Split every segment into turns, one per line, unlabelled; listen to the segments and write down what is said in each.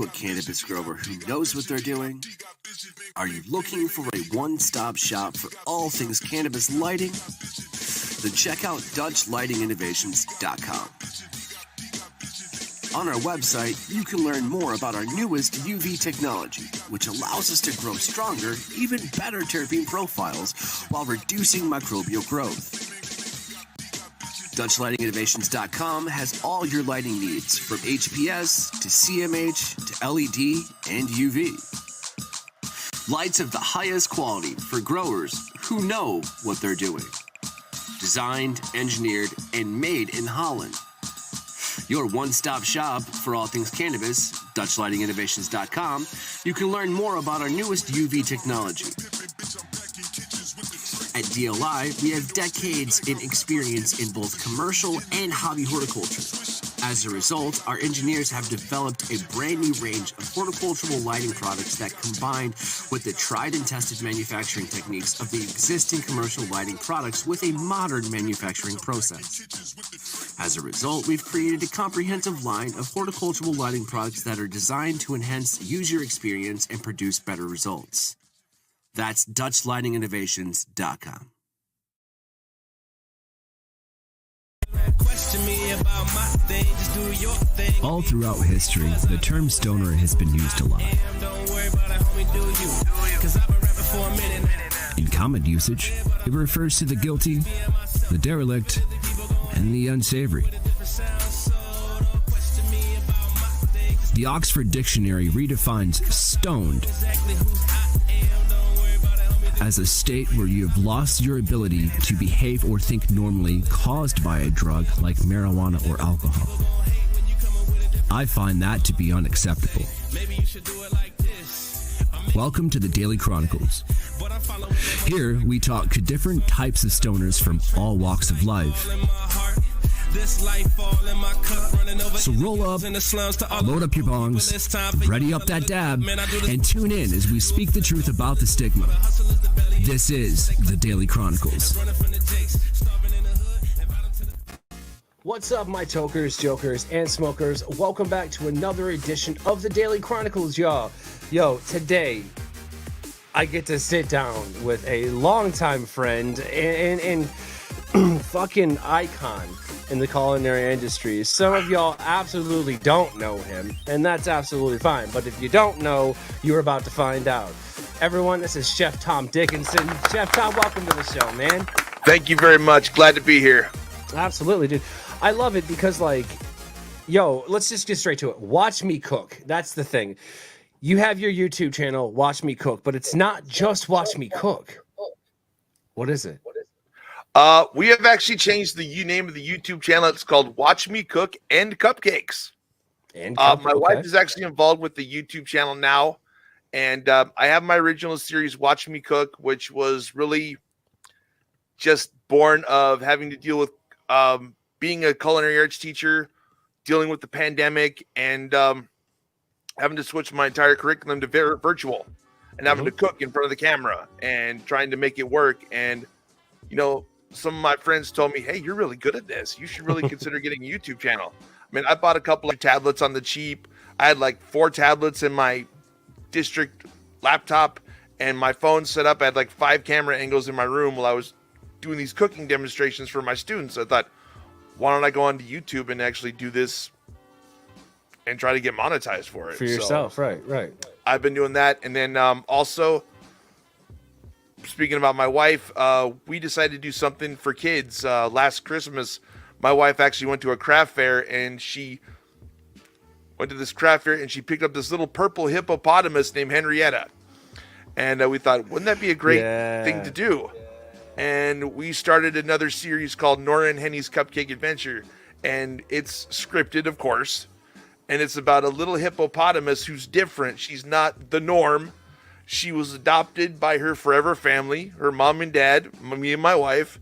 you a cannabis grower who knows what they're doing? Are you looking for a one-stop shop for all things cannabis lighting? Then check out DutchLightingInnovations.com. On our website, you can learn more about our newest UV technology, which allows us to grow stronger, even better terpene profiles while reducing microbial growth. DutchLightingInnovations.com has all your lighting needs, from HPS to CMH to LED and UV. Lights of the highest quality for growers who know what they're doing. Designed, engineered, and made in Holland. Your one-stop shop for all things cannabis, DutchLightingInnovations.com. You can learn more about our newest UV technology. At DLI, we have decades in experience in both commercial and hobby horticulture. As a result, our engineers have developed a brand new range of horticultural lighting products that combine with the tried and tested manufacturing techniques of the existing commercial lighting products with a modern manufacturing process. As a result, we've created a comprehensive line of horticultural lighting products that are designed to enhance user experience and produce better results. That's DutchLightingInnovations.com.
All throughout history, the term stoner has been used a lot. In common usage, it refers to the guilty, the derelict, and the unsavory. The Oxford Dictionary redefines stoned as a state where you have lost your ability to behave or think normally caused by a drug like marijuana or alcohol. I find that to be unacceptable. Welcome to the Daily Chronicles. Here we talk to different types of stoners from all walks of life. So roll up, load up your bongs, ready up that dab, and tune in as we speak the truth about the stigma. This is the Daily Chronicles.
What's up, my tokers, jokers, and smokers? Welcome back to another edition of the Daily Chronicles, y'all. Yo, today I get to sit down with a longtime friend and fucking icon in the culinary industry. Some of y'all absolutely don't know him, and that's absolutely fine. But if you don't know, you're about to find out. Everyone, this is Chef Tom Dickinson. Chef Tom, welcome to the show, man.
Thank you very much. Glad to be here.
Absolutely, dude. I love it because, like, yo, let's just get straight to it. Watch me cook. That's the thing. You have your YouTube channel, Watch Me Cook, but it's not just Watch Me Cook. What is it?
We have actually changed the name of the YouTube channel. It's called Watch Me Cook and Cupcakes. My wife is actually involved with the YouTube channel now. And I have my original series, Watch Me Cook, which was really just born of having to deal with being a culinary arts teacher, dealing with the pandemic, and having to switch my entire curriculum to virtual and having to cook in front of the camera and trying to make it work. And, you know, some of my friends told me, hey, you're really good at this. You should really consider getting a YouTube channel. I mean, I bought a couple of tablets on the cheap. I had like 4 tablets in my district laptop, and my phone set up. I had like 5 camera angles in my room while I was doing these cooking demonstrations for my students. I thought, why don't I go onto YouTube and actually do this and try to get monetized for it?
For yourself, so, right.
I've been doing that. And then also, speaking about my wife, we decided to do something for kids. Last Christmas, my wife actually went to a craft fair, and she went to this craft fair and she picked up this little purple hippopotamus named Henrietta. And we thought, wouldn't that be a great thing to do? And we started another series called Nora and Henny's Cupcake Adventure. And it's scripted, of course. And it's about a little hippopotamus who's different. She's not the norm. She was adopted by her forever family, her mom and dad, me and my wife.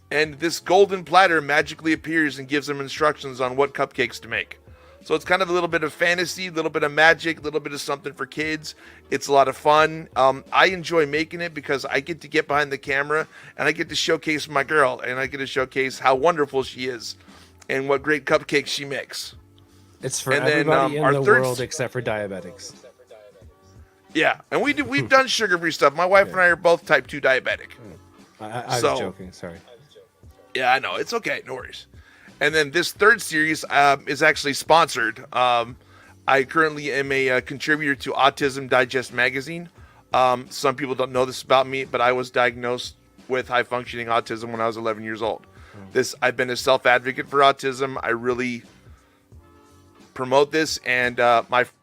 And this golden platter magically appears and gives them instructions on what cupcakes to make. So it's kind of a little bit of fantasy, a little bit of magic, a little bit of something for kids. It's a lot of fun. I enjoy making it because I get to get behind the camera and I get to showcase my girl, and I get to showcase how wonderful she is and what great cupcakes she makes.
It's for everybody in the world except for diabetics.
Yeah, and we've done sugar-free stuff. My wife and I are both type 2 diabetic.
I was joking, sorry.
Yeah, I know. It's okay. No worries. And then this third series is actually sponsored. I currently am a contributor to Autism Digest magazine. Some people don't know this about me, but I was diagnosed with high-functioning autism when I was 11 years old. I've been a self-advocate for autism. I really promote this, and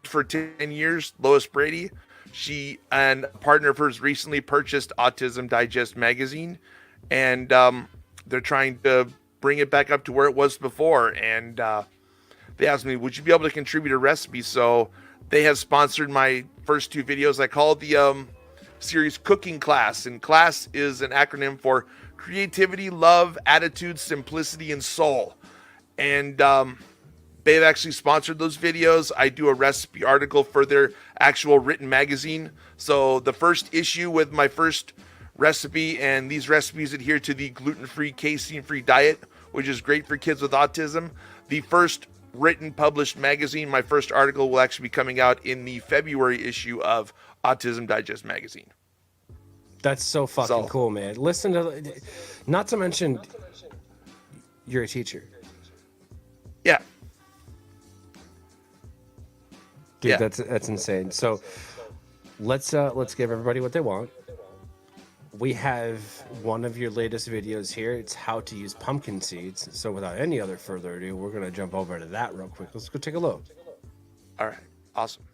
for 10 years, Lois Brady, she and a partner of hers recently purchased Autism Digest magazine, and they're trying to bring it back up to where it was before. And they asked me, would you be able to contribute a recipe? So they have sponsored my first 2 videos. I call the series Cooking Class, and class is an acronym for creativity, love, attitude, simplicity, and soul. And they've actually sponsored those videos. I do a recipe article for their actual written magazine. So the first issue with my first recipe, and these recipes adhere to the gluten-free, casein-free diet, which is great for kids with autism. The first written published magazine, my first article, will actually be coming out in the February issue of Autism Digest magazine.
That's so fucking cool, man. Listen to, not to mention, you're a teacher.
Yeah.
Dude,
yeah.
That's insane. So let's give everybody what they want. We have one of your latest videos here. It's how to use pumpkin seeds. So without any other further ado, we're going to jump over to that real quick. Let's go take a look.
All right. Awesome.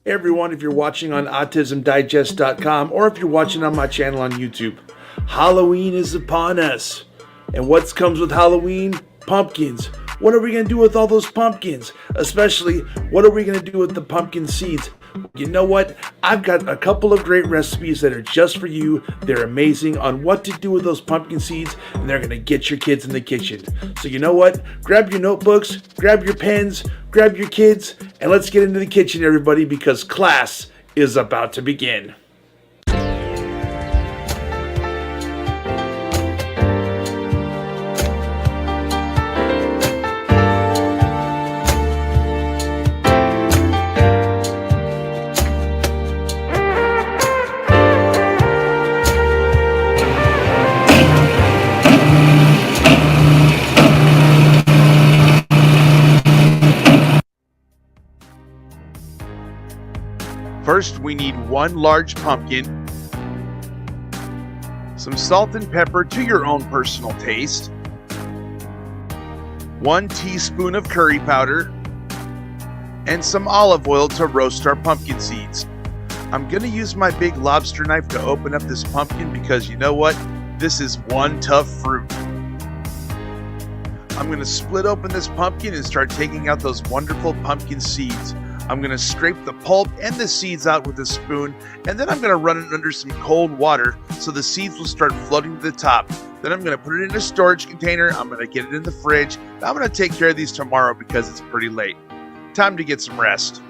Hey everyone, if you're watching on autismdigest.com or if you're watching on my channel on YouTube, Halloween is upon us. And what comes with Halloween? Pumpkins. What are we going to do with all those pumpkins? Especially, what are we going to do with the pumpkin seeds? You know what? I've got a couple of great recipes that are just for you. They're amazing on what to do with those pumpkin seeds, and they're going to get your kids in the kitchen. So you know what? Grab your notebooks, grab your pens, grab your kids, and let's get into the kitchen, everybody, because class is about to begin.
First, we need 1 large pumpkin, some salt and pepper to your own personal taste, 1 teaspoon of curry powder, and some olive oil to roast our pumpkin seeds. I'm going to use my big lobster knife to open up this pumpkin because you know what? This is one tough fruit. I'm going to split open this pumpkin and start taking out those wonderful pumpkin seeds. I'm going to scrape the pulp and the seeds out with a spoon, and then I'm going to run it under some cold water so the seeds will start floating to the top. Then I'm going to put it in a storage container. I'm going to get it in the fridge. I'm going to take care of these tomorrow because it's pretty late. Time to get some rest.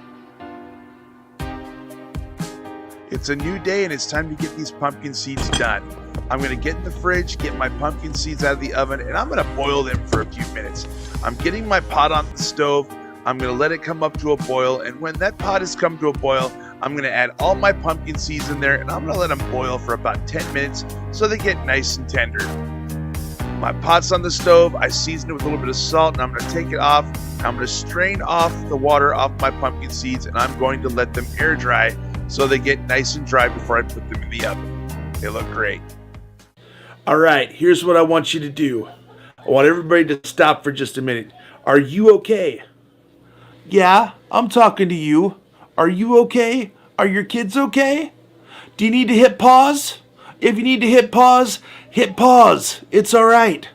It's a new day and it's time to get these pumpkin seeds done. I'm going to get in the fridge, get my pumpkin seeds out of the oven, and I'm going to boil them for a few minutes. I'm getting my pot on the stove. I'm going to let it come up to a boil, and when that pot has come to a boil, I'm going to add all my pumpkin seeds in there, and I'm going to let them boil for about 10 minutes so they get nice and tender. My pot's on the stove. I season it with a little bit of salt, and I'm going to take it off. I'm going to strain off the water off my pumpkin seeds, and I'm going to let them air dry so they get nice and dry before I put them in the oven. They look great.
All right, here's what I want you to do. I want everybody to stop for just a minute. Are you okay? Yeah, I'm talking to you. Are you okay? Are your kids okay? Do you need to hit pause? If you need to hit pause, hit pause. It's all right.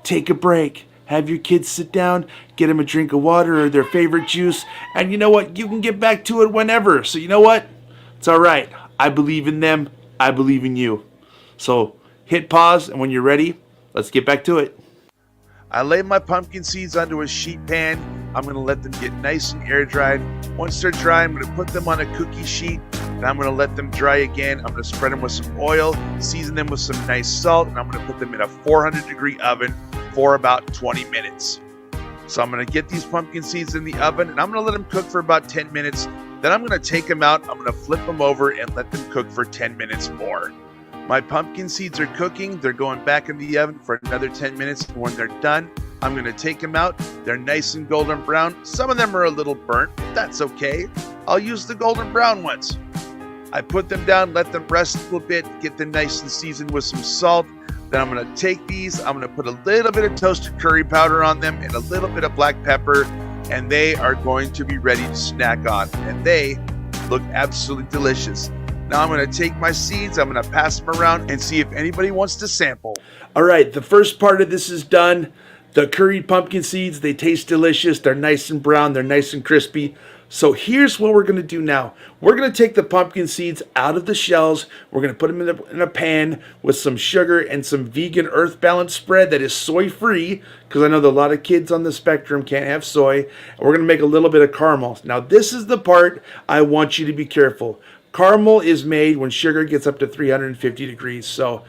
Take a break. Have your kids sit down, get them a drink of water or their favorite juice, and you know what? You can get back to it whenever. So you know what? It's all right. I believe in them. I believe in you. So hit pause, and when you're ready, let's get back to it.
I lay my pumpkin seeds onto a sheet pan. I'm going to let them get nice and air dried. Once they're dry, I'm going to put them on a cookie sheet, and I'm going to let them dry again. I'm going to spread them with some oil, season them with some nice salt, and I'm going to put them in a 400-degree oven for about 20 minutes. So I'm going to get these pumpkin seeds in the oven, and I'm going to let them cook for about 10 minutes. Then I'm going to take them out. I'm going to flip them over and let them cook for 10 minutes more. My pumpkin seeds are cooking. They're going back in the oven for another 10 minutes. And when they're done, I'm going to take them out. They're nice and golden brown. Some of them are a little burnt. That's okay. I'll use the golden brown ones. I put them down, let them rest a little bit, get them nice and seasoned with some salt. Then I'm going to take these, I'm going to put a little bit of toasted curry powder on them and a little bit of black pepper, and they are going to be ready to snack on. And they look absolutely delicious. Now I'm going to take my seeds, I'm going to pass them around and see if anybody wants to sample.
All right, the first part of this is done. The curried pumpkin seeds, they taste delicious. They're nice and brown, they're nice and crispy. So here's what we're going to do now. We're going to take the pumpkin seeds out of the shells. We're going to put them in a pan with some sugar and some vegan earth balance spread that is soy-free, because I know that a lot of kids on the spectrum can't have soy. And we're going to make a little bit of caramel. Now this is the part I want you to be careful. Caramel is made when sugar gets up to 350 degrees. So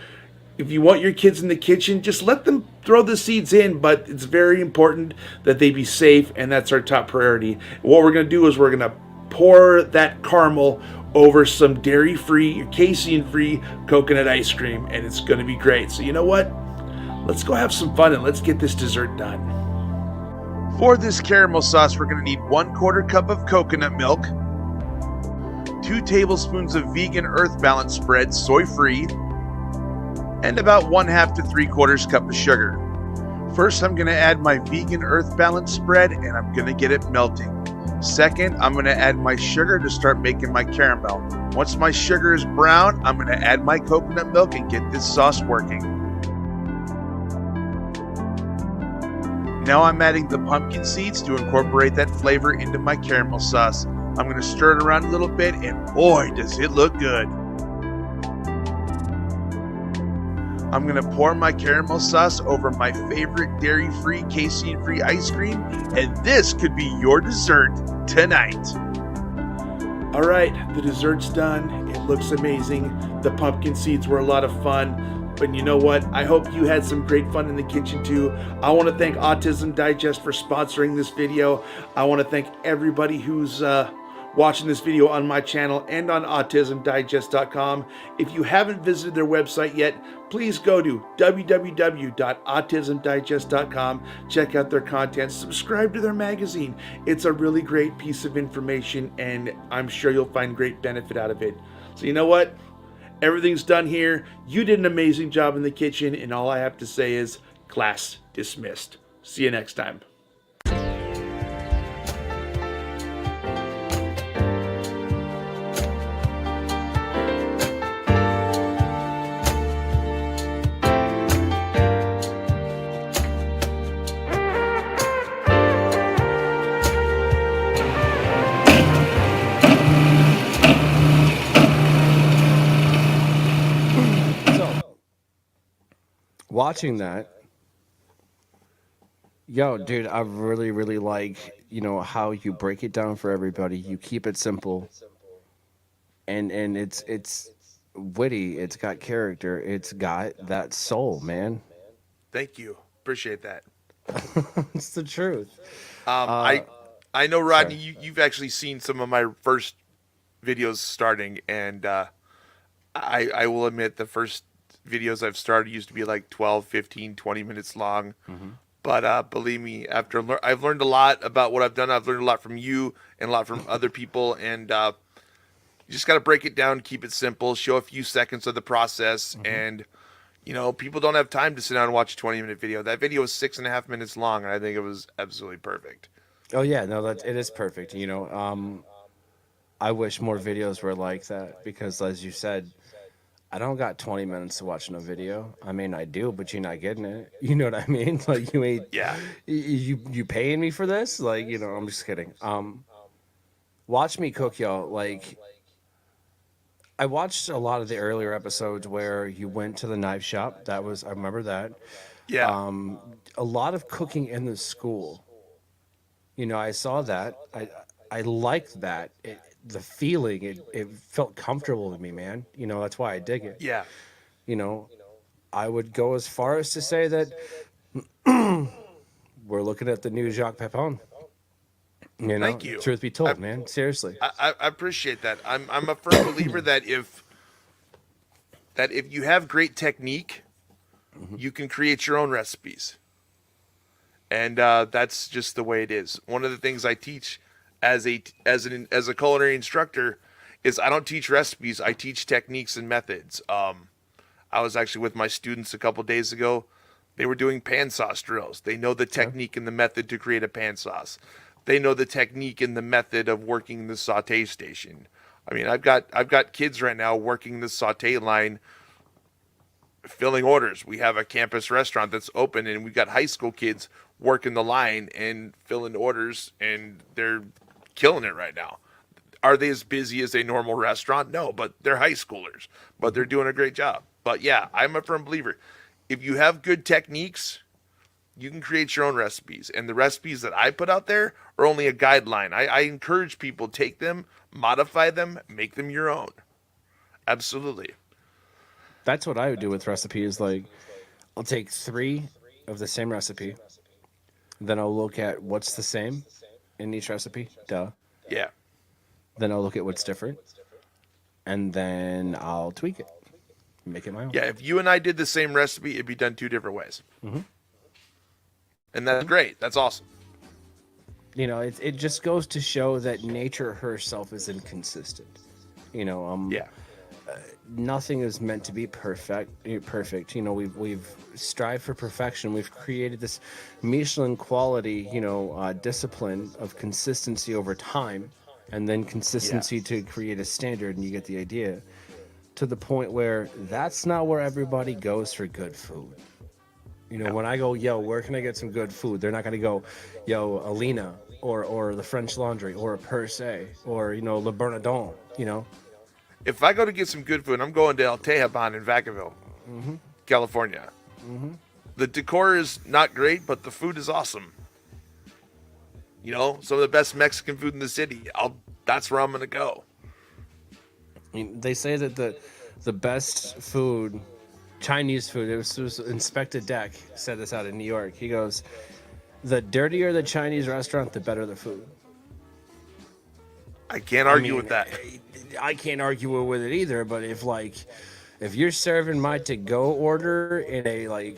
if you want your kids in the kitchen, just let them throw the seeds in, but it's very important that they be safe, and that's our top priority. What we're going to do is we're going to pour that caramel over some dairy-free, casein-free coconut ice cream, and it's going to be great. So you know what? Let's go have some fun, and let's get this dessert done.
For this caramel sauce, we're going to need 1/4 cup of coconut milk, 2 tablespoons of vegan earth balance spread, soy-free, and about 1/2 to 3/4 cup of sugar. First, I'm going to add my vegan earth balance spread, and I'm going to get it melting. Second, I'm going to add my sugar to start making my caramel. Once my sugar is brown, I'm going to add my coconut milk and get this sauce working. Now I'm adding the pumpkin seeds to incorporate that flavor into my caramel sauce. I'm going to stir it around a little bit, and boy, does it look good. I'm going to pour my caramel sauce over my favorite dairy-free, casein-free ice cream, and this could be your dessert tonight.
All right, the dessert's done. It looks amazing. The pumpkin seeds were a lot of fun. But you know what? I hope you had some great fun in the kitchen too. I want to thank Autism Digest for sponsoring this video. I want to thank everybody who's watching this video on my channel and on autismdigest.com. If you haven't visited their website yet, please go to www.autismdigest.com. Check out their content. Subscribe to their magazine. It's a really great piece of information, and I'm sure you'll find great benefit out of it. So you know what? Everything's done here. You did an amazing job in the kitchen, and all I have to say is class dismissed. See you next time.
Watching that, yo, dude, I really like, how you break it down for everybody. You keep it simple, and it's witty. It's got character. It's got that soul, man.
Thank you. Appreciate that.
It's the truth.
I know, Rodney, you've actually seen some of my first videos starting, and I will admit the first videos I've started used to be like 12, 15, 20 minutes long. Mm-hmm. But believe me, I've learned a lot about what I've done. I've learned a lot from you and a lot from other people. And you just got to break it down, keep it simple, show a few seconds of the process. Mm-hmm. And, people don't have time to sit down and watch a 20-minute video. That video was 6.5 minutes long, and I think it was absolutely perfect.
Oh, yeah. No, it is perfect. I wish more videos were like that because, as you said, I don't got 20 minutes to watch no video. I mean, I do, but you're not getting it. You know what I mean? Like, you ain't.
Yeah.
You paying me for this? Like, I'm just kidding. Watch me cook, y'all. Like, I watched a lot of the earlier episodes where you went to the knife shop. I remember that.
Yeah.
A lot of cooking in the school. I saw that. I liked that. The feeling, it felt comfortable to me, man. That's why I dig it.
Yeah.
I would go as far as to say that we're looking at the new Jacques Pepin. You know,
Thank you.
Truth be told, man, seriously.
I appreciate that. I'm a firm believer that if you have great technique, you can create your own recipes, and that's just the way it is. One of the things I teach as a culinary instructor is I don't teach recipes. I teach techniques and methods. I was actually with my students a couple days ago. They were doing pan sauce drills. They know the technique and the method to create a pan sauce. They know the technique and the method of working the saute station. I mean, I've got kids right now working the saute line, filling orders. We have a campus restaurant that's open, and we've got high school kids working the line and filling orders, and they're killing it right now. Are they as busy as a normal restaurant? No, but they're high schoolers, but they're doing a great job. But yeah, I'm a firm believer. If you have good techniques, you can create your own recipes. And the recipes that I put out there are only a guideline. I encourage people to take them, modify them, make them your own. Absolutely.
That's what I would do with recipes. Like, I'll take 3 of the same recipe, then I'll look at what's the same in each recipe. Duh.
Yeah.
Then I'll look at what's different, and then I'll tweak it, make it my own.
Yeah, if you and I did the same recipe, it'd be done 2 different ways. And that's great. That's awesome.
You know, it just goes to show that nature herself is inconsistent. You know,
Yeah.
Nothing is meant to be perfect. You know, we've strived for perfection. We've created this Michelin quality, discipline of consistency over time, and then consistency to create a standard, and you get the idea. To the point where that's not where everybody goes for good food. You know, when I go, yo, where can I get some good food? They're not going to go, yo, Alina or the French Laundry or Per Se or, Le Bernardin,
If I go to get some good food, I'm going to El Tejaban in Vacaville, California. The decor is not great, but the food is awesome. Some of the best Mexican food in the city. That's where I'm going to go.
I mean, they say that the best food, Chinese food, it was Inspector Deck said this out in New York. He goes, the dirtier the Chinese restaurant, the better the food.
I can't argue with that.
I can't argue with it either, but if you're serving my to-go order in a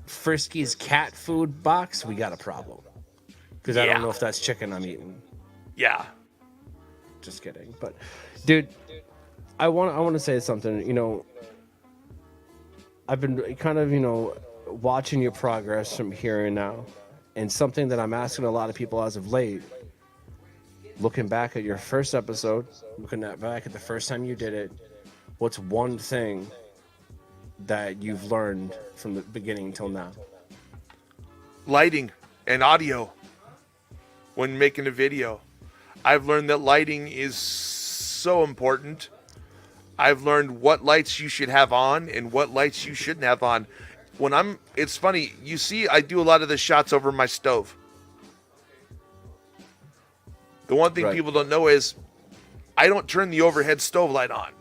Frisky's cat food box, we got a problem. Because I don't know if that's chicken I'm eating.
Yeah.
Just kidding. But dude, I want to say something. I've been kind of, watching your progress from here and now. And something that I'm asking a lot of people as of late, looking back at your first episode, back at the first time you did it, what's one thing that you've learned from the beginning till now?
Lighting and audio when making a video. I've learned that lighting is so important. I've learned what lights you should have on and what lights you shouldn't have on. It's funny, you see, I do a lot of the shots over my stove. The one thing people don't know is I don't turn the overhead stove light on.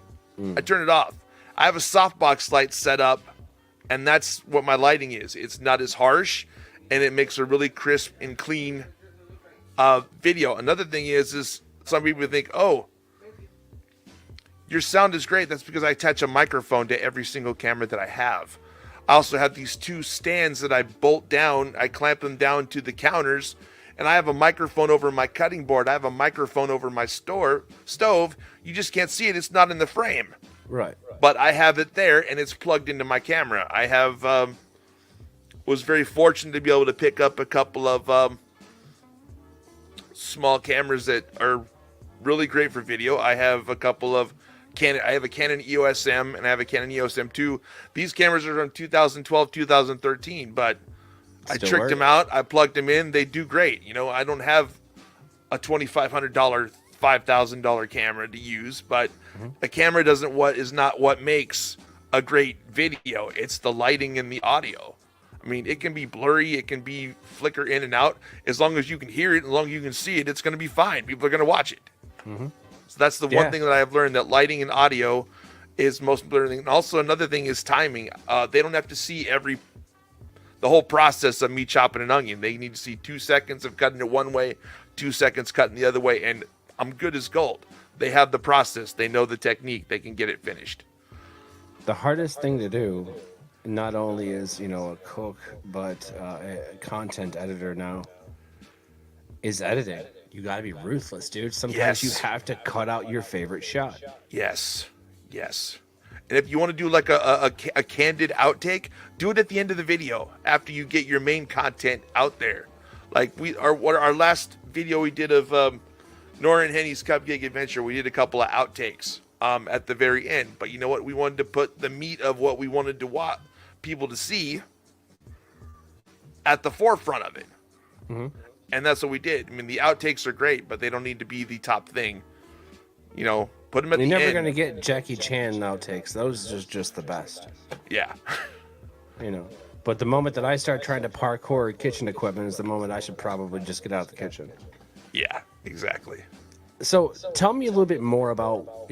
I turn it off. I have a softbox light set up, and that's what my lighting is. It's not as harsh, and it makes a really crisp and clean video. Another thing is some people think, oh, your sound is great. That's because I attach a microphone to every single camera that I have. I also have these 2 stands that I bolt down. I clamp them down to the counters, and I have a microphone over my cutting board. I have a microphone over my stove. You just can't see it. It's not in the frame.
Right.
But I have it there, and it's plugged into my camera. I have was very fortunate to be able to pick up a couple of small cameras that are really great for video. I have a couple of I have a Canon EOS M, and I have a Canon EOS M2. These cameras are from 2012, 2013, but I tricked them out. I plugged them in. They do great. I don't have a $2,500, $5,000 camera to use, but a camera is not what makes a great video. It's the lighting and the audio. I mean, it can be blurry. It can be flicker in and out. As long as you can hear it, as long as you can see it, it's going to be fine. People are going to watch it. So that's the one thing that I've learned, that lighting and audio is most important thing. And also another thing is timing. They don't have to see the the whole process of me chopping an onion. They need to see 2 seconds of cutting it one way, 2 seconds cutting the other way, and I'm good as gold. They have the process. They know the technique. They can get it finished.
The hardest thing to do, not only is, a cook, but a content editor now, is editing. You got to be ruthless, dude. Sometimes you have to cut out your favorite shot.
Yes. And if you want to do like a candid outtake, do it at the end of the video after you get your main content out there. Like our last video we did of Nora and Henny's Cupcake Adventure, we did a couple of outtakes at the very end. But you know what? We wanted to put the meat of what we wanted to people to see at the forefront of it.
Mm-hmm.
And that's what we did. I mean, the outtakes are great, but they don't need to be the top thing. Put them at the end.
You're never going to get Jackie Chan outtakes. Those are just the best.
Yeah.
But the moment that I start trying to parkour kitchen equipment is the moment I should probably just get out of the kitchen.
Yeah, exactly.
So tell me a little bit more about,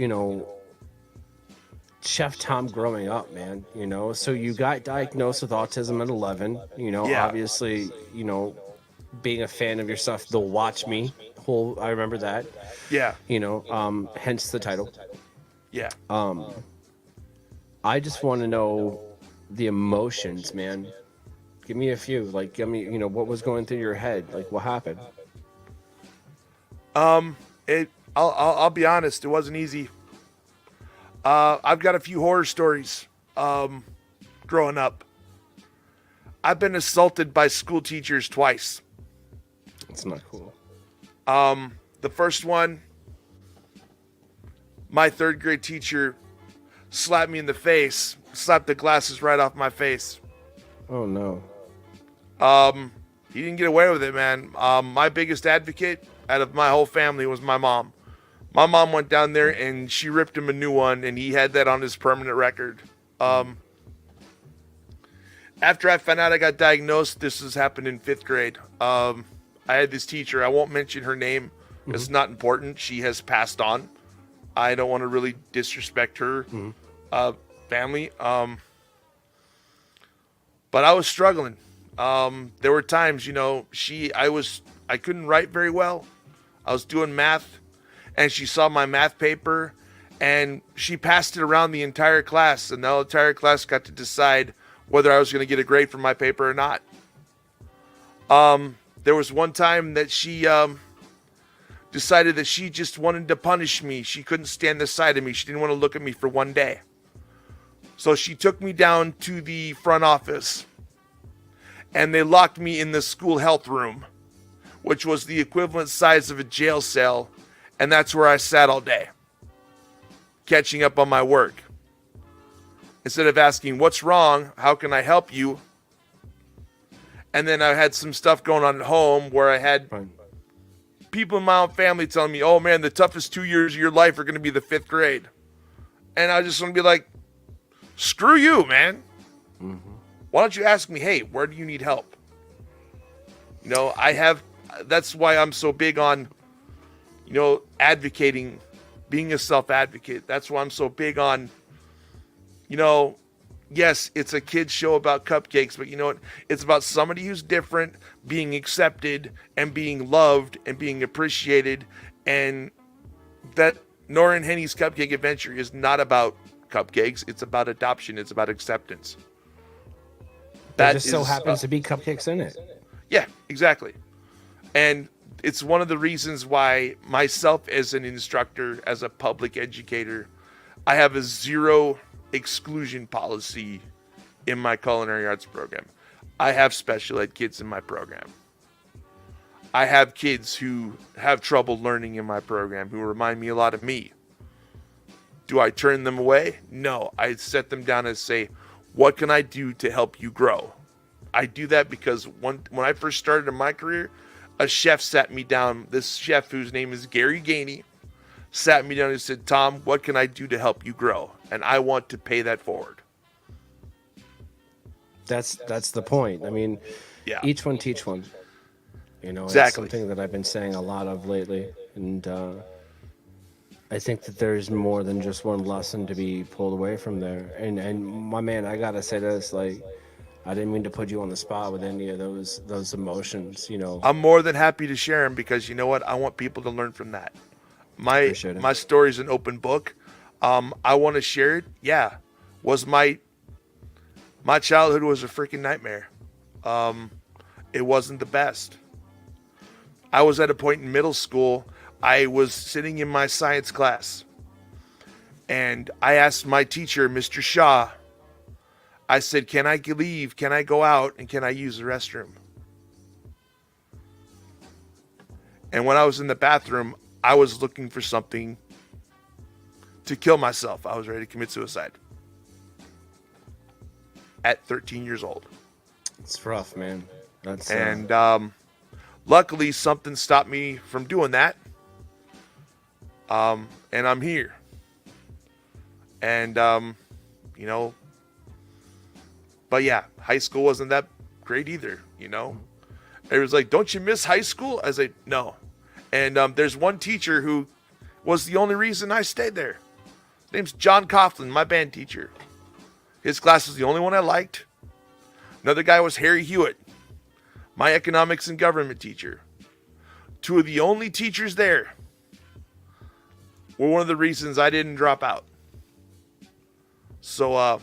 Chef Tom growing up, man. So you got diagnosed with autism at 11. Obviously, being a fan of your stuff, the Watch Me I remember that.
Yeah.
Hence the title.
Yeah.
I just want to know the emotions, man. Give me a few. Like, what was going through your head? Like, what happened?
I'll be honest, it wasn't easy. I've got a few horror stories growing up. I've been assaulted by school teachers twice.
It's not cool.
The first one, my third grade teacher slapped me in the face, slapped the glasses right off my face.
Oh no.
He didn't get away with it, man. My biggest advocate out of my whole family was my mom. My mom went down there and she ripped him a new one, and he had that on his permanent record. After I found out I got diagnosed, this has happened in 5th grade. I had this teacher. I won't mention her name. Mm-hmm. It's not important. She has passed on. I don't want to really disrespect her family. But I was struggling. There were times, I couldn't write very well. I was doing math, and she saw my math paper, and she passed it around the entire class, and the entire class got to decide whether I was going to get a grade for my paper or not. There was one time that she decided that she just wanted to punish me. She couldn't stand the sight of me. She didn't want to look at me for one day. So she took me down to the front office, and they locked me in the school health room, which was the equivalent size of a jail cell, and that's where I sat all day, catching up on my work. Instead of asking, what's wrong? How can I help you? And then I had some stuff going on at home where I had people in my own family telling me, oh man, the toughest 2 years of your life are going to be the 5th grade. And I just want to be like, screw you, man. Mm-hmm. Why don't you ask me, hey, where do you need help? That's why I'm so big on, advocating, being a self-advocate. That's why I'm so big on, yes, it's a kid's show about cupcakes, but you know what? It's about somebody who's different, being accepted and being loved and being appreciated. And that Nora and Henny's Cupcake Adventure is not about cupcakes. It's about adoption. It's about acceptance.
There just so happens to be cupcakes in it.
Yeah, exactly. And it's one of the reasons why myself as an instructor, as a public educator, I have a zero exclusion policy in my culinary arts program. I have special ed kids in my program. I have kids who have trouble learning in my program who remind me a lot of me. Do I turn them away? No. I set them down and say, what can I do to help you grow? I do that because when I first started in my career, a chef sat me down. This chef, whose name is Gary Gainey, sat me down and said, Tom, what can I do to help you grow? And I want to pay that forward.
That's the point. I mean,
yeah.
Each one teach one.
Exactly.
It's something that I've been saying a lot of lately. And I think that there's more than just one lesson to be pulled away from there. And my man, I got to say this, like, I didn't mean to put you on the spot with any of those emotions.
I'm more than happy to share them because you know what? I want people to learn from that. My story is an open book. I want to share it. Yeah, was my childhood was a freaking nightmare. It wasn't the best. I was at a point in middle school. I was sitting in my science class, and I asked my teacher, Mr. Shaw. I said, "Can I leave? Can I go out? And can I use the restroom?" And when I was in the bathroom, I was looking for something to kill myself. I was ready to commit suicide at 13 years old.
It's rough, man.
Luckily, something stopped me from doing that. And I'm here. And, but yeah, high school wasn't that great either, It was like, don't you miss high school? I was like, no. And there's one teacher who was the only reason I stayed there. His name's John Coughlin, my band teacher. His class was the only one I liked. Another guy was Harry Hewitt, my economics and government teacher. Two of the only teachers there were one of the reasons I didn't drop out. So,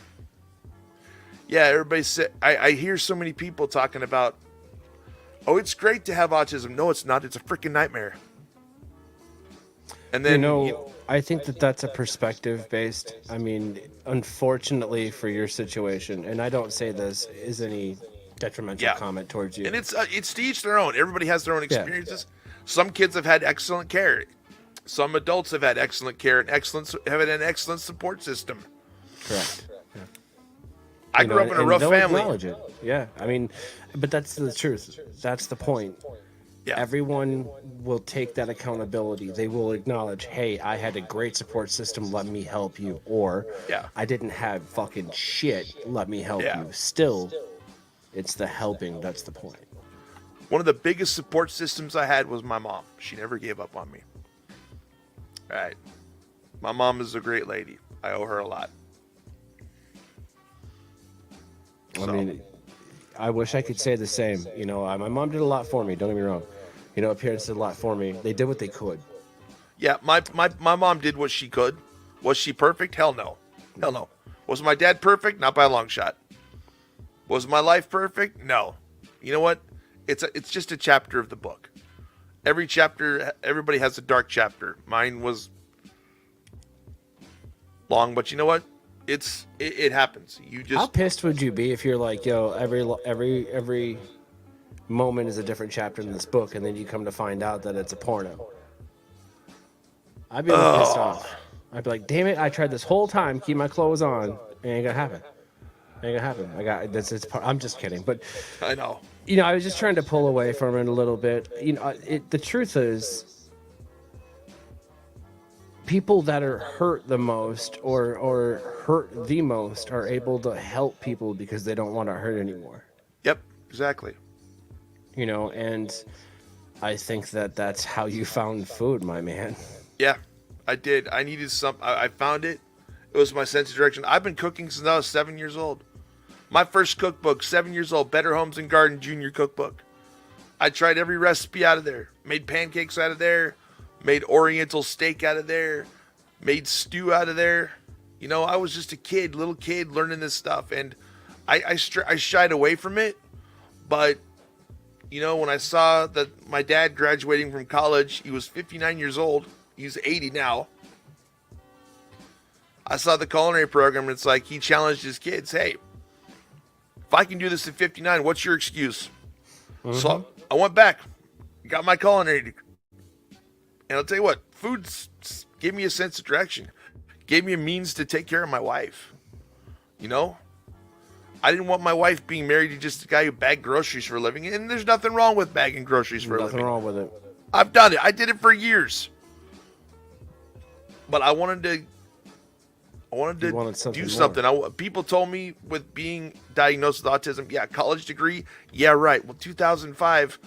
yeah, everybody said, I hear so many people talking about, oh, it's great to have autism. No, it's not. It's a freaking nightmare. And then,
I think that's a perspective based. I mean, unfortunately for your situation, and I don't say this is any detrimental comment towards you.
And it's to each their own. Everybody has their own experiences. Yeah. Some kids have had excellent care. Some adults have had excellent care and have had an excellent support system.
Correct. Yeah.
I grew up in a rough family.
Acknowledge it. Yeah, I mean, but that's the truth. That's the point.
Yeah.
Everyone will take that accountability. They will acknowledge, hey, I had a great support system. Let me help you. Or I didn't have fucking shit. Let me help you. Still, it's the helping. That's the point.
One of the biggest support systems I had was my mom. She never gave up on me. All right. My mom is a great lady. I owe her a lot.
I mean, I wish I could say the same. My mom did a lot for me. Don't get me wrong. Parents did a lot for me. They did what they could.
Yeah, my mom did what she could. Was she perfect? Hell no. Hell no. Was my dad perfect? Not by a long shot. Was my life perfect? No. You know what? It's just a chapter of the book. Every chapter, everybody has a dark chapter. Mine was long, but you know what? It happens.
How pissed would you be if you're like, yo, every moment is a different chapter in this book, and then you come to find out that it's a porno? I'd be pissed off. I'd be like, damn it! I tried this whole time, keep my clothes on. It ain't gonna happen. I'm just kidding, but
I know.
I was just trying to pull away from it a little bit. The truth is, people that are hurt the most or hurt the most are able to help people because they don't want to hurt anymore.
Yep, exactly.
And I think that's how you found food, my man.
Yeah, I did. I needed I found it. It was my sense of direction. I've been cooking since I was 7 years old. My first cookbook, 7 years old, Better Homes and Garden Junior Cookbook. I tried every recipe out of there. Made pancakes out of there. Made Oriental steak out of there. Made stew out of there. I was just a little kid learning this stuff. And I shied away from it. But, when I saw that my dad graduating from college, he was 59 years old. He's 80 now. I saw the culinary program, and it's like he challenged his kids. Hey, if I can do this at 59, what's your excuse? Mm-hmm. So I went back, got my culinary degree. And I'll tell you what, food gave me a sense of direction. Gave me a means to take care of my wife. I didn't want my wife being married to just a guy who bagged groceries for a living. And there's nothing wrong with bagging groceries for a living.
Nothing wrong with it.
I've done it. I did it for years. But I wanted to do something. People told me with being diagnosed with autism, college degree. Yeah, right. Well, 2005,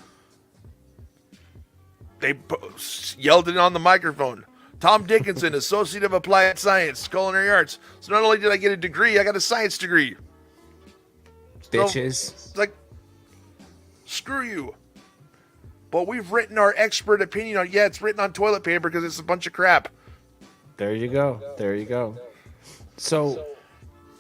they yelled it on the microphone. Tom Dickinson, Associate of Applied Science, Culinary Arts. So not only did I get a degree, I got a science degree.
bitches.
So, it's like, screw you. But we've written our expert opinion on, it's written on toilet paper because it's a bunch of crap.
There you go. There you go. So,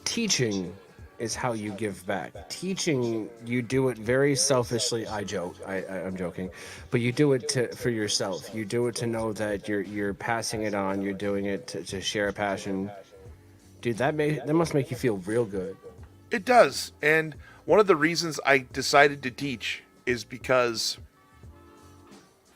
teaching is how you give back. Teaching, you do it very selfishly. I joke. I'm joking, but you do it for yourself. You do it to know that you're passing it on. You're doing it to share a passion. Dude, that must make you feel real good.
It does. And one of the reasons I decided to teach is because,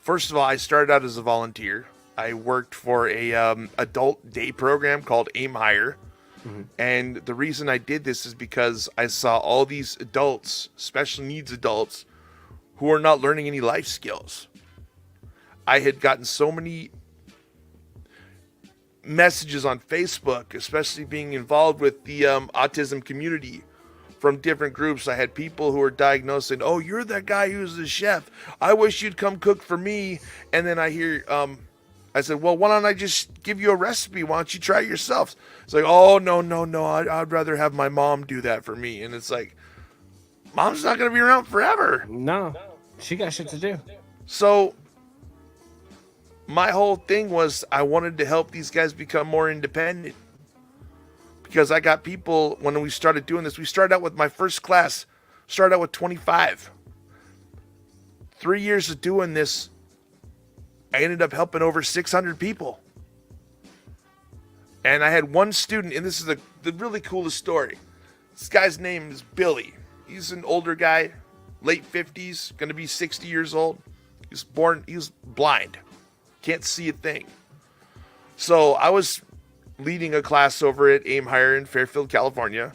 first of all, I started out as a volunteer. I worked for a adult day program called Aim Higher. Mm-hmm. And the reason I did this is because I saw all these adults, special needs adults, who are not learning any life skills. I had gotten so many messages on Facebook, especially being involved with the autism community from different groups. I had people who were diagnosed saying, "Oh, you're that guy who's the chef. I wish you'd come cook for me." And then I hear, I said, "Well, why don't I just give you a recipe? Why don't you try it yourself?" It's like, "Oh, no. I'd rather have my mom do that for me." And it's like, mom's not going to be around forever.
No, she got shit to do.
So my whole thing was I wanted to help these guys become more independent. Because I got people, when we started doing this, we started out with my first class, started out with 25. 3 years of doing this, I ended up helping over 600 people. And I had one student, and this is the really coolest story. This guy's name is Billy. He's an older guy, late 50s, going to be 60 years old. He was blind. Can't see a thing. So I was leading a class over at Aim Higher in Fairfield, California,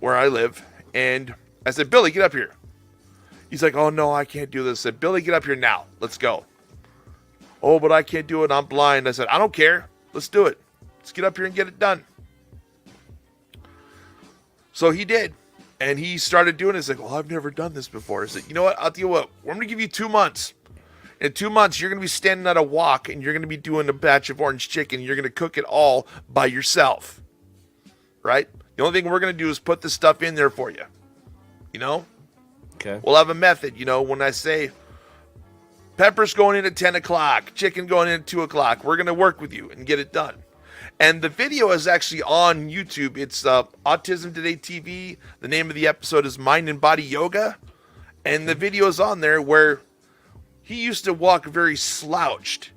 where I live. And I said, "Billy, get up here." He's like, "Oh, no, I can't do this." I said, "Billy, get up here now. Let's go." "Oh, but I can't do it. I'm blind." I said, "I don't care. Let's do it. Let's get up here and get it done." So he did. And he started doing it. He's like, "Well, I've never done this before." I said, "You know what? I'll tell you what. I'm going to give you 2 months. In 2 months, you're going to be standing at a wok and you're going to be doing a batch of orange chicken. You're going to cook it all by yourself. Right? The only thing we're going to do is put the stuff in there for you. You know?
Okay.
We'll have a method. You know, when I say pepper's going in at 10 o'clock, chicken going in at 2 o'clock, we're going to work with you and get it done." And the video is actually on YouTube. It's Autism Today TV. The name of the episode is Mind and Body Yoga. And the video is on there where he used to walk very slouched.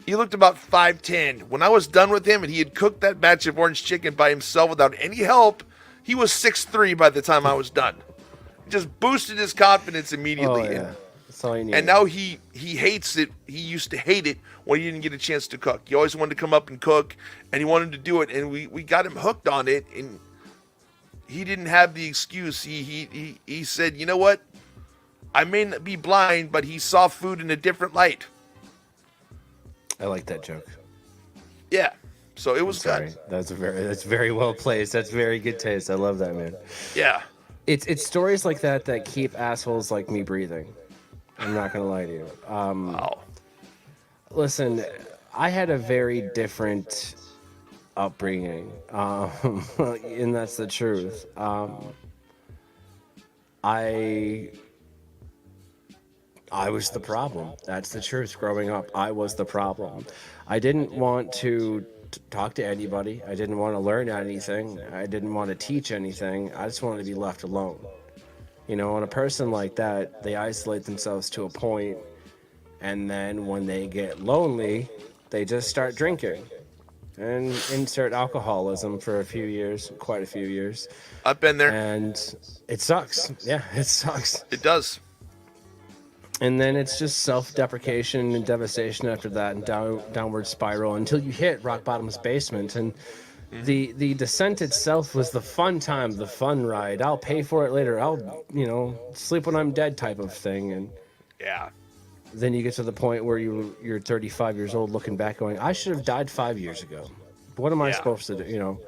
He looked about 5'10". When I was done with him and he had cooked that batch of orange chicken by himself without any help, he was 6'3" by the time I was done. It just boosted his confidence immediately.
Oh, yeah. That's all you need.
And now he hates it. He used to hate it when he didn't get a chance to cook. He always wanted to come up and cook, and he wanted to do it. And we got him hooked on it, and he didn't have the excuse. He said, "You know what? I may not be blind, but he saw food in a different light."
I like that joke.
Yeah. So it was good.
That's very well placed. That's very good taste. I love that, man.
Yeah.
It's stories like that keep assholes like me breathing. I'm not gonna lie to you.
Wow.
Listen, I had a very different upbringing, and that's the truth. I was the problem. That's the truth. Growing up, I was the problem. I didn't want to talk to anybody. I didn't want to learn anything. I didn't want to teach anything. I just wanted to be left alone. You know, and a person like that, they isolate themselves to a point, and then when they get lonely, they just start drinking and insert alcoholism for a few years, quite a few years.
I've been there.
And it sucks. Yeah, it sucks.
It does.
And then it's just self-deprecation and devastation after that, and downward spiral until you hit rock bottom's basement. And the descent itself was the fun time, the fun ride. I'll pay for it later. I'll, sleep when I'm dead type of thing. And
yeah.
Then you get to the point where you're 35 years old looking back going, I should have died 5 years ago. What am I supposed to do?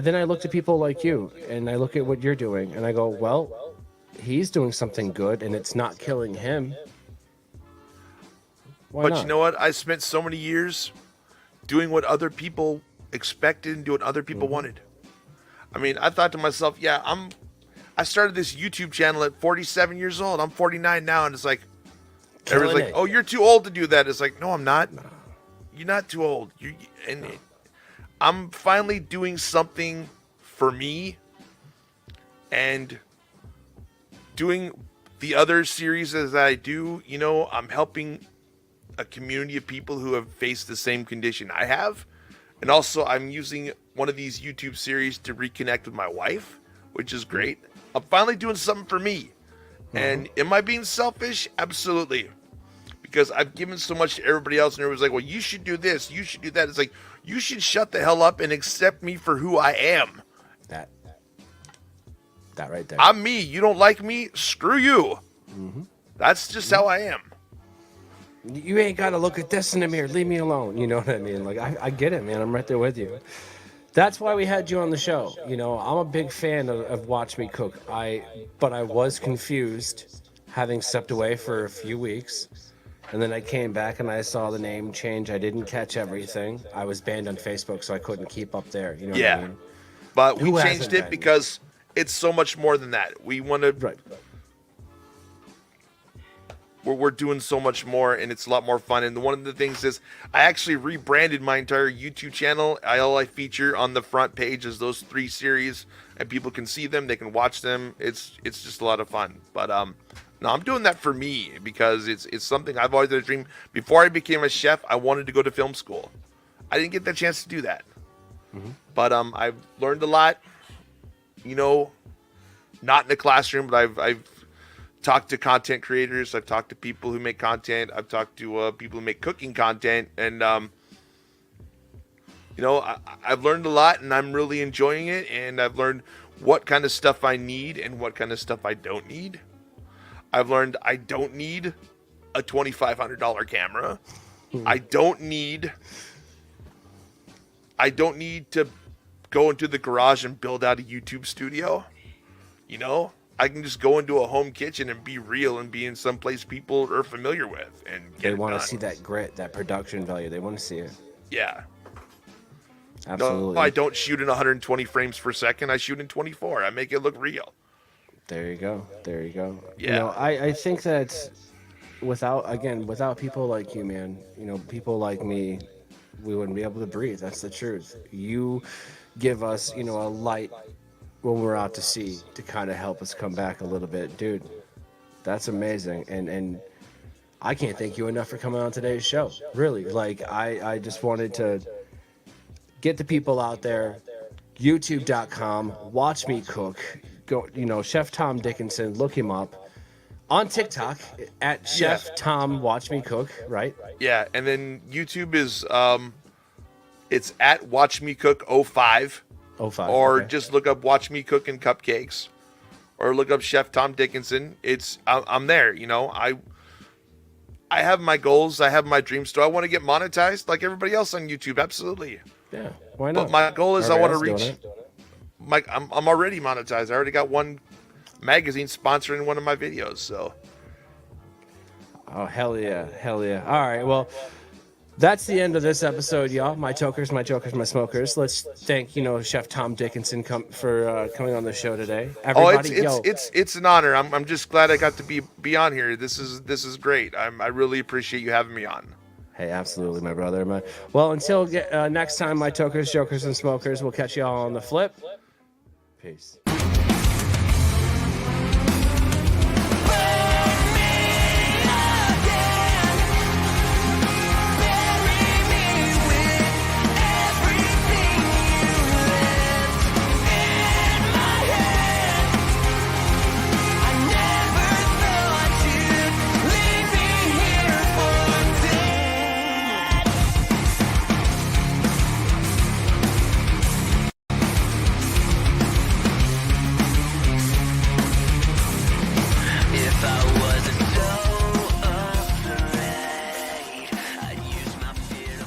Then I look at people like you, and I look at what you're doing, and I go, well, he's doing something good, and it's not killing him. Why not?
You know what? I spent so many years doing what other people expected and doing what other people wanted. I mean, I thought to myself, yeah, I started this YouTube channel at 47 years old. I'm 49 now, and it's like, everyone's like, oh, you're too old to do that. It's like, no, I'm not. You're not too old. I'm finally doing something for me, and doing the other series that I do. You know, I'm helping a community of people who have faced the same condition I have, and also I'm using one of these YouTube series to reconnect with my wife, which is great. I'm finally doing something for me. And am I being selfish? Absolutely. Because I've given so much to everybody else, and everybody's like, well, you should do this, you should do that. It's like, you should shut the hell up and accept me for who I am.
That right there.
I'm me. You don't like me? Screw you. That's just how I am.
You ain't got to look at this in the mirror. Leave me alone. You know what I mean? Like, I get it, man. I'm right there with you. That's why we had you on the show. You know, I'm a big fan of Watch Me Cook. But I was confused, having stepped away for a few weeks. And then I came back and I saw the name change. I didn't catch everything. I was banned on Facebook, so I couldn't keep up there. You know what I mean?
But we changed it because it's so much more than that. We want to...
Right.
We're doing so much more, and it's a lot more fun. And one of the things is I actually rebranded my entire YouTube channel. All I feature on the front page is those 3 series, and people can see them. They can watch them. It's just a lot of fun. But no, I'm doing that for me because it's something I've always had a dream. Before I became a chef, I wanted to go to film school. I didn't get that chance to do that. But I've learned a lot. You know, not in the classroom, but I've talked to content creators. I've talked to people who make content. I've talked to people who make cooking content, and you know, I've learned a lot, and I'm really enjoying it. And I've learned what kind of stuff I need and what kind of stuff I don't need. I've learned I don't need a $2,500 camera. I don't need to go into the garage and build out a YouTube studio. You know, I can just go into a home kitchen and be real and be in some place people are familiar with. And
they want to see that grit, that production value. They want to see it.
Yeah.
Absolutely.
No, I don't shoot in 120 frames per second. I shoot in 24. I make it look real.
There you go. There you go.
Yeah.
You know, I think that without people like you, man, you know, people like me, we wouldn't be able to breathe. That's the truth. You give us, you know, a light when we're out to sea to kind of help us come back a little bit. Dude, that's amazing. And I can't thank you enough for coming on today's show. Really. Like, I just wanted to get the people out there. YouTube.com, watch me cook. Go, you know, Chef Tom Dickinson, look him up. On TikTok, at Chef Tom Watch Me Cook, right?
Yeah, and then YouTube is, it's at Watch Me Cook 05.
05.
Or
okay.
just look up Watch Me Cook and Cupcakes. Or look up Chef Tom Dickinson. I'm there, you know. I have my goals. I have my dreams. Do I want to get monetized like everybody else on YouTube? Absolutely.
Yeah, why not?
But my goal is
Everybody
I want to reach... I'm already monetized. I already got one magazine sponsoring one of my videos, so.
Oh, hell yeah. Hell yeah. All right, well, that's the end of this episode, y'all. My tokers, my jokers, my smokers. Let's thank, you know, Chef Tom Dickinson for coming on the show today. Everybody,
it's an honor. I'm just glad I got to be on here. This is great. I really appreciate you having me on.
Hey, absolutely, my brother. Well, until next time, my tokers, jokers, and smokers, we'll catch y'all on the flip. Peace.